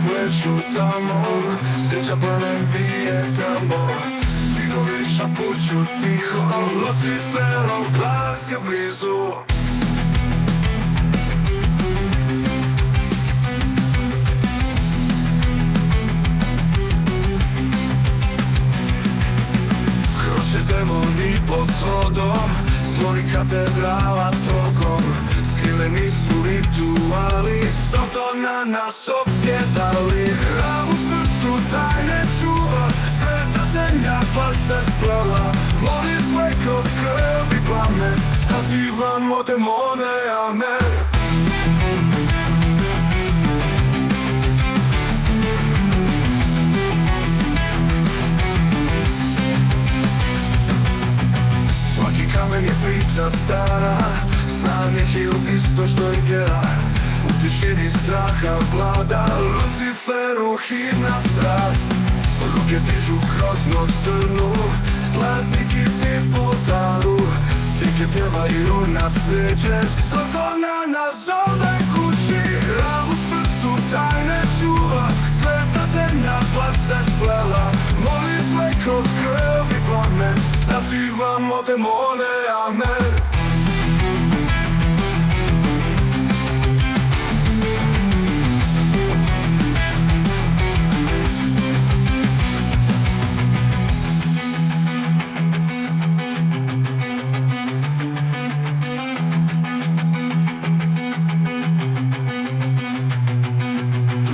Plešu tamo, sreća planem vije tamo. Zidovi šapuću tiho, Luciferov glas je blizu. Kroče demoni pod svodom, zvoni katedrala trogom. Skriveni su rituali, Sotona nas opsjedali. A u srcu tajne čuva, sveta zemlja zla se splela. Molitve kroz krv i plamen, zazivamo demone, amen. Svaki kamen je priča stara, znam je hil isto što i vjera. U tišini straha vlada Luciferu himna strast. Ruke dižu kroz noć crnu, slatniki ti putaru. Stike pjevaju na svijeće, Sotona nas zove kući. A u srcu tajne čuva, sveta zemlja zla se splela. Molitve kroz krv i plamen, zazivamo demone, amen.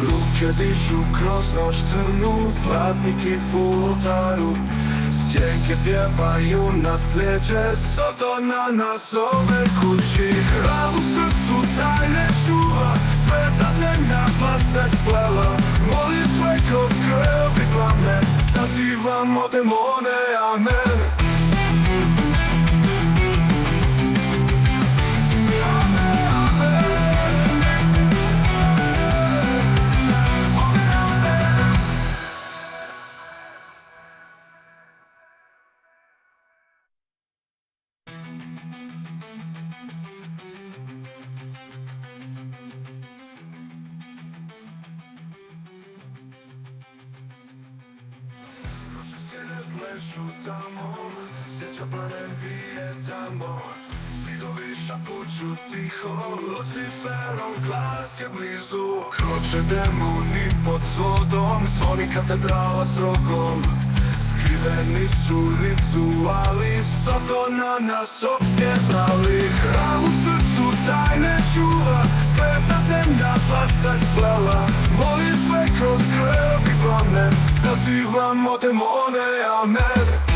Ruke dižu kroz noć crnu, zlatniki putaru. Stjenke pjevaju na slijeđe, Sotona nas zove kući. A u srcu tajne čuva, sveta zemlja zla se splela. Molitve kroz krv i plamen, zazivamo demone, amen. Plešu tamo, sreća planem vije tamo. Zidovi šapuću tiho, Luciferov glas je blizu. Kroče demoni pod svodom, zvoni katedrala s rogom. Skriveni su rituali, Sotona nas opsjedali. A u srcu tajne čuva, sveta zemlja zla se splela. Molitve kroz krv i plamen, zazivamo demone, amen.